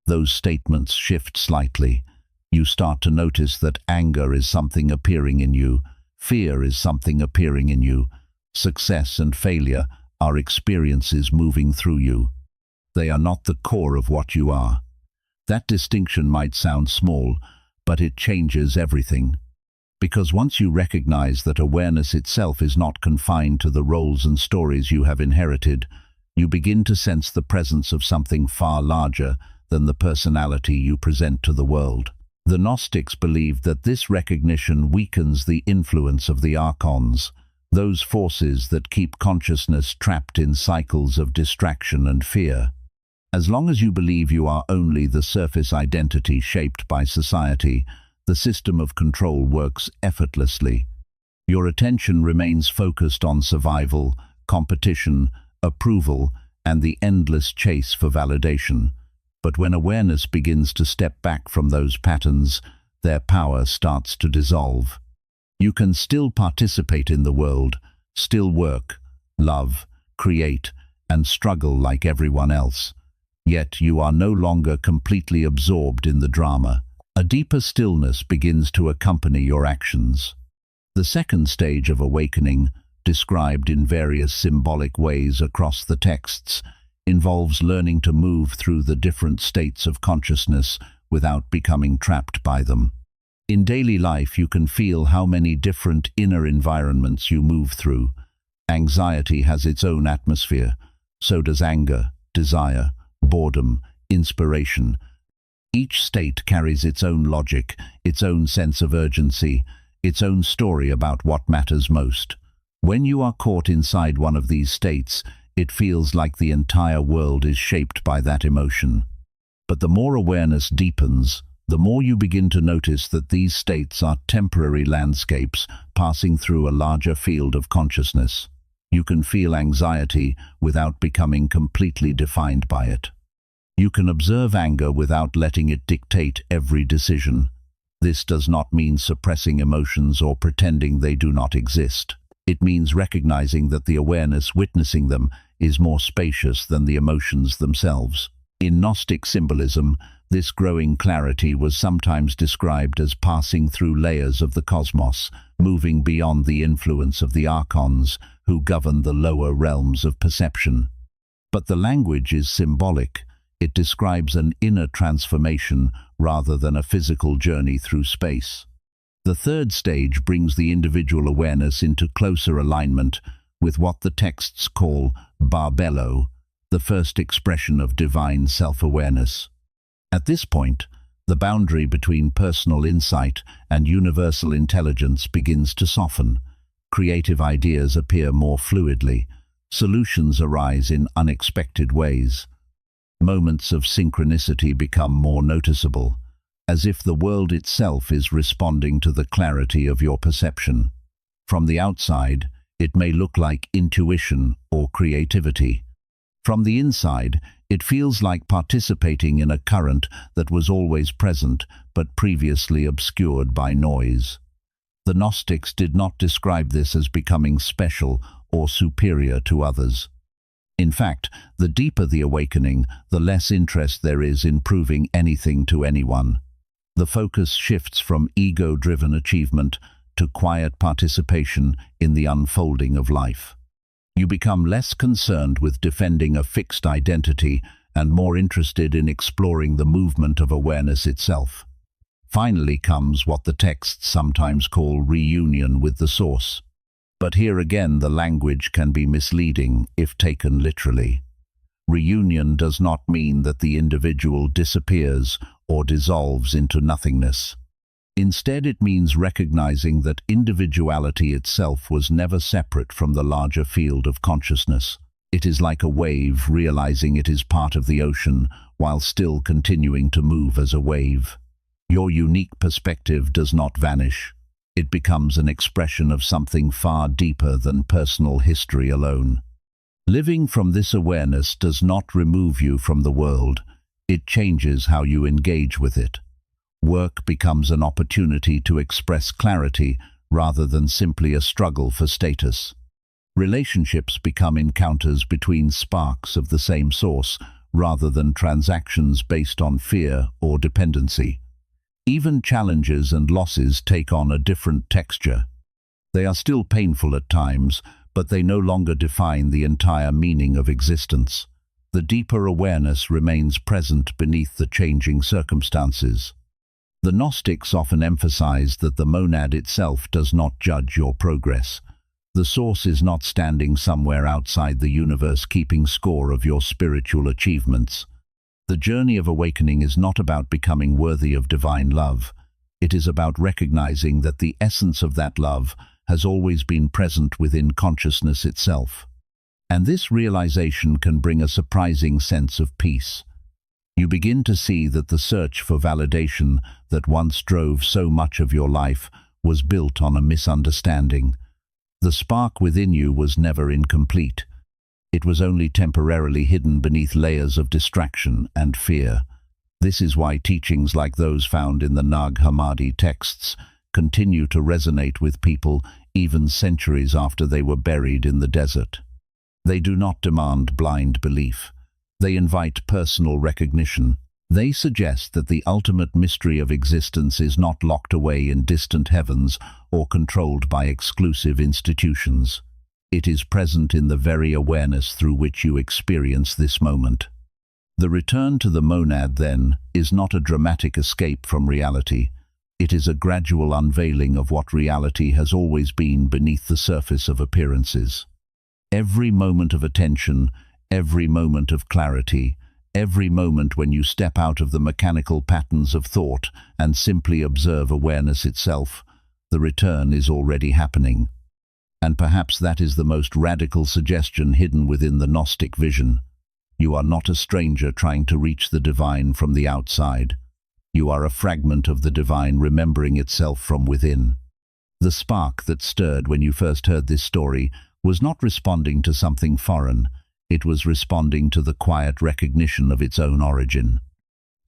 those statements shift slightly. You start to notice that anger is something appearing in you, fear is something appearing in you, success and failure are experiences moving through you. They are not the core of what you are. That distinction might sound small, but it changes everything. Because once you recognize that awareness itself is not confined to the roles and stories you have inherited, you begin to sense the presence of something far larger than the personality you present to the world. The Gnostics believed that this recognition weakens the influence of the Archons, those forces that keep consciousness trapped in cycles of distraction and fear. As long as you believe you are only the surface identity shaped by society, the system of control works effortlessly. Your attention remains focused on survival, competition, approval, and the endless chase for validation. But when awareness begins to step back from those patterns, their power starts to dissolve. You can still participate in the world, still work, love, create, and struggle like everyone else. Yet you are no longer completely absorbed in the drama. A deeper stillness begins to accompany your actions. The second stage of awakening, described in various symbolic ways across the texts, involves learning to move through the different states of consciousness without becoming trapped by them. In daily life, you can feel how many different inner environments you move through. Anxiety has its own atmosphere. So does anger, desire, boredom, inspiration. Each state carries its own logic, its own sense of urgency, its own story about what matters most. When you are caught inside one of these states, it feels like the entire world is shaped by that emotion. But the more awareness deepens, the more you begin to notice that these states are temporary landscapes passing through a larger field of consciousness. You can feel anxiety without becoming completely defined by it. You can observe anger without letting it dictate every decision. This does not mean suppressing emotions or pretending they do not exist. It means recognizing that the awareness witnessing them is more spacious than the emotions themselves. In Gnostic symbolism, this growing clarity was sometimes described as passing through layers of the cosmos, moving beyond the influence of the Archons, who govern the lower realms of perception. But the language is symbolic. It describes an inner transformation rather than a physical journey through space. The third stage brings the individual awareness into closer alignment with what the texts call barbello, the first expression of divine self-awareness. At this point, the boundary between personal insight and universal intelligence begins to soften. Creative ideas appear more fluidly. Solutions arise in unexpected ways. Moments of synchronicity become more noticeable, as if the world itself is responding to the clarity of your perception. From the outside, it may look like intuition or creativity. From the inside, it feels like participating in a current that was always present but previously obscured by noise. The Gnostics did not describe this as becoming special or superior to others. In fact, the deeper the awakening, the less interest there is in proving anything to anyone. The focus shifts from ego-driven achievement to quiet participation in the unfolding of life. You become less concerned with defending a fixed identity and more interested in exploring the movement of awareness itself. Finally comes what the texts sometimes call reunion with the source. But here again the language can be misleading if taken literally. Reunion does not mean that the individual disappears or dissolves into nothingness. Instead, it means recognizing that individuality itself was never separate from the larger field of consciousness. It is like a wave realizing it is part of the ocean while still continuing to move as a wave. Your unique perspective does not vanish. It becomes an expression of something far deeper than personal history alone. Living from this awareness does not remove you from the world. It changes how you engage with it. Work becomes an opportunity to express clarity rather than simply a struggle for status. Relationships become encounters between sparks of the same source rather than transactions based on fear or dependency. Even challenges and losses take on a different texture. They are still painful at times, but they no longer define the entire meaning of existence. The deeper awareness remains present beneath the changing circumstances. The Gnostics often emphasize that the monad itself does not judge your progress. The source is not standing somewhere outside the universe keeping score of your spiritual achievements. The journey of awakening is not about becoming worthy of divine love. It is about recognizing that the essence of that love has always been present within consciousness itself. And this realization can bring a surprising sense of peace. You begin to see that the search for validation that once drove so much of your life was built on a misunderstanding. The spark within you was never incomplete. It was only temporarily hidden beneath layers of distraction and fear. This is why teachings like those found in the Nag Hammadi texts continue to resonate with people even centuries after they were buried in the desert. They do not demand blind belief. They invite personal recognition. They suggest that the ultimate mystery of existence is not locked away in distant heavens or controlled by exclusive institutions. It is present in the very awareness through which you experience this moment. The return to the monad, then, is not a dramatic escape from reality. It is a gradual unveiling of what reality has always been beneath the surface of appearances. Every moment of attention, every moment of clarity, every moment when you step out of the mechanical patterns of thought and simply observe awareness itself, the return is already happening. And perhaps that is the most radical suggestion hidden within the Gnostic vision. You are not a stranger trying to reach the divine from the outside. You are a fragment of the divine remembering itself from within. The spark that stirred when you first heard this story was not responding to something foreign. It was responding to the quiet recognition of its own origin.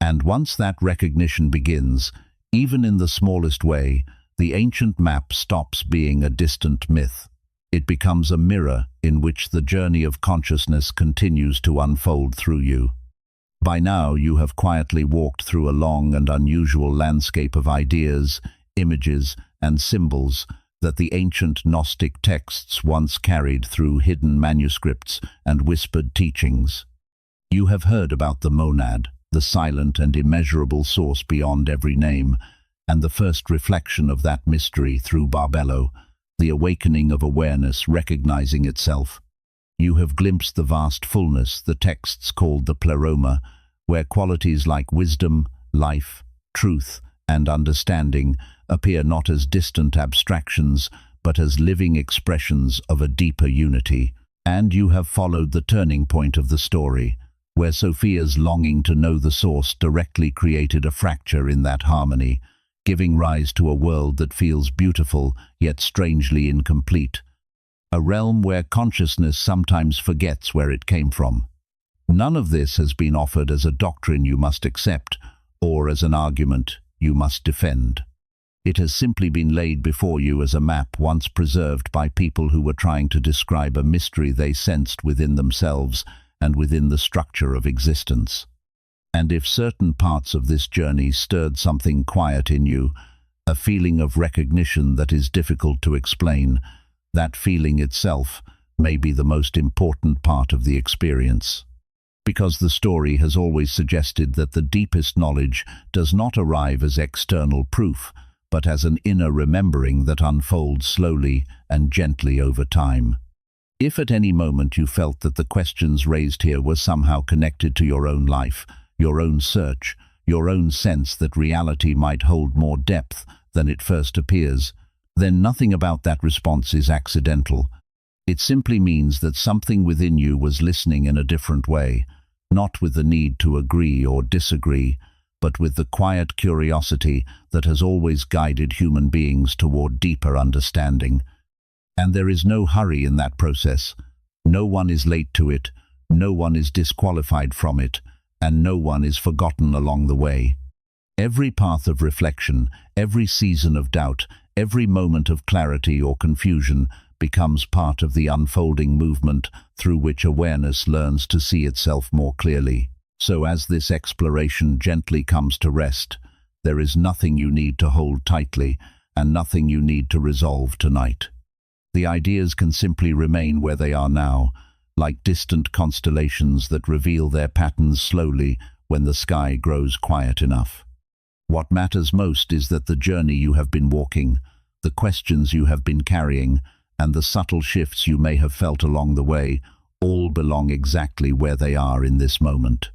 And once that recognition begins, even in the smallest way, the ancient map stops being a distant myth. It becomes a mirror in which the journey of consciousness continues to unfold through you. By now you have quietly walked through a long and unusual landscape of ideas, images, and symbols that the ancient Gnostic texts once carried through hidden manuscripts and whispered teachings. You have heard about the monad, the silent and immeasurable source beyond every name, and the first reflection of that mystery through Barbello, the awakening of awareness recognizing itself. You have glimpsed the vast fullness the texts called the pleroma, where qualities like wisdom, life, truth, and understanding appear not as distant abstractions, but as living expressions of a deeper unity. And you have followed the turning point of the story, where Sophia's longing to know the source directly created a fracture in that harmony, giving rise to a world that feels beautiful yet strangely incomplete, a realm where consciousness sometimes forgets where it came from. None of this has been offered as a doctrine you must accept, or as an argument you must defend. It has simply been laid before you as a map once preserved by people who were trying to describe a mystery they sensed within themselves and within the structure of existence. And if certain parts of this journey stirred something quiet in you, a feeling of recognition that is difficult to explain, that feeling itself may be the most important part of the experience. Because the story has always suggested that the deepest knowledge does not arrive as external proof, but as an inner remembering that unfolds slowly and gently over time. If at any moment you felt that the questions raised here were somehow connected to your own life, your own search, your own sense that reality might hold more depth than it first appears, then nothing about that response is accidental. It simply means that something within you was listening in a different way, not with the need to agree or disagree, but with the quiet curiosity that has always guided human beings toward deeper understanding. And there is no hurry in that process. No one is late to it, no one is disqualified from it, and no one is forgotten along the way. Every path of reflection, every season of doubt, every moment of clarity or confusion becomes part of the unfolding movement through which awareness learns to see itself more clearly. So as this exploration gently comes to rest, there is nothing you need to hold tightly and nothing you need to resolve tonight. The ideas can simply remain where they are now, like distant constellations that reveal their patterns slowly when the sky grows quiet enough. What matters most is that the journey you have been walking, the questions you have been carrying, and the subtle shifts you may have felt along the way all belong exactly where they are in this moment.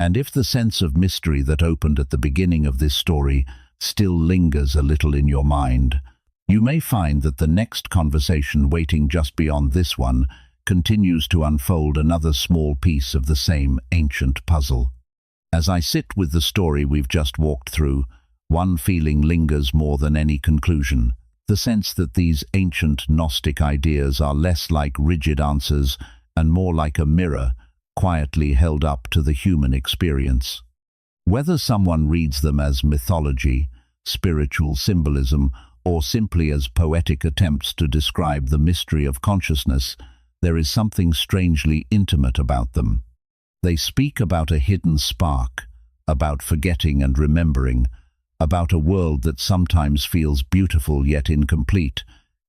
And if the sense of mystery that opened at the beginning of this story still lingers a little in your mind, you may find that the next conversation waiting just beyond this one continues to unfold another small piece of the same ancient puzzle. As I sit with the story we've just walked through, one feeling lingers more than any conclusion, the sense that these ancient Gnostic ideas are less like rigid answers and more like a mirror quietly held up to the human experience. Whether someone reads them as mythology, spiritual symbolism, or simply as poetic attempts to describe the mystery of consciousness, there is something strangely intimate about them. They speak about a hidden spark, about forgetting and remembering, about a world that sometimes feels beautiful yet incomplete,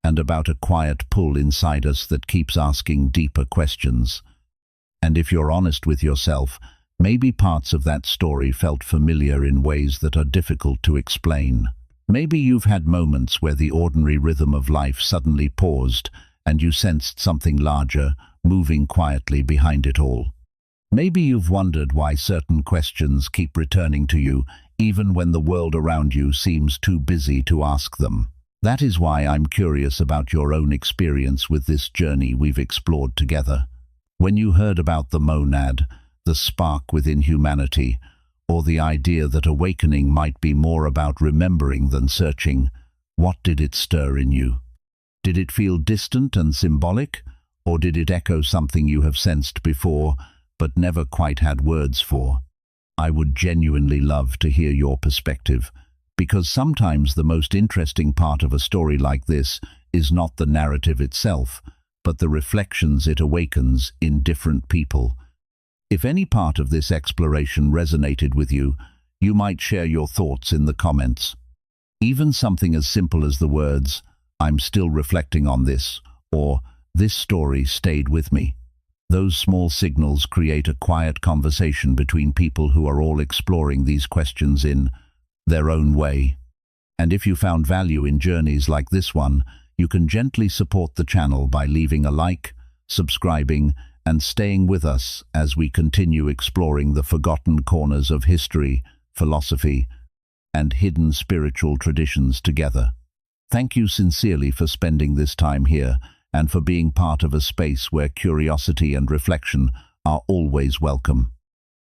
and about a quiet pull inside us that keeps asking deeper questions. And if you're honest with yourself, maybe parts of that story felt familiar in ways that are difficult to explain. Maybe you've had moments where the ordinary rhythm of life suddenly paused and you sensed something larger, moving quietly behind it all. Maybe you've wondered why certain questions keep returning to you, even when the world around you seems too busy to ask them. That is why I'm curious about your own experience with this journey we've explored together. When you heard about the monad, the spark within humanity, or the idea that awakening might be more about remembering than searching, what did it stir in you? Did it feel distant and symbolic, or did it echo something you have sensed before, but never quite had words for? I would genuinely love to hear your perspective, because sometimes the most interesting part of a story like this is not the narrative itself, but the reflections it awakens in different people. If any part of this exploration resonated with you, you might share your thoughts in the comments. Even something as simple as the words, "I'm still reflecting on this," or "This story stayed with me." Those small signals create a quiet conversation between people who are all exploring these questions in their own way. And if you found value in journeys like this one, you can gently support the channel by leaving a like, subscribing, and staying with us as we continue exploring the forgotten corners of history, philosophy, and hidden spiritual traditions together. Thank you sincerely for spending this time here and for being part of a space where curiosity and reflection are always welcome.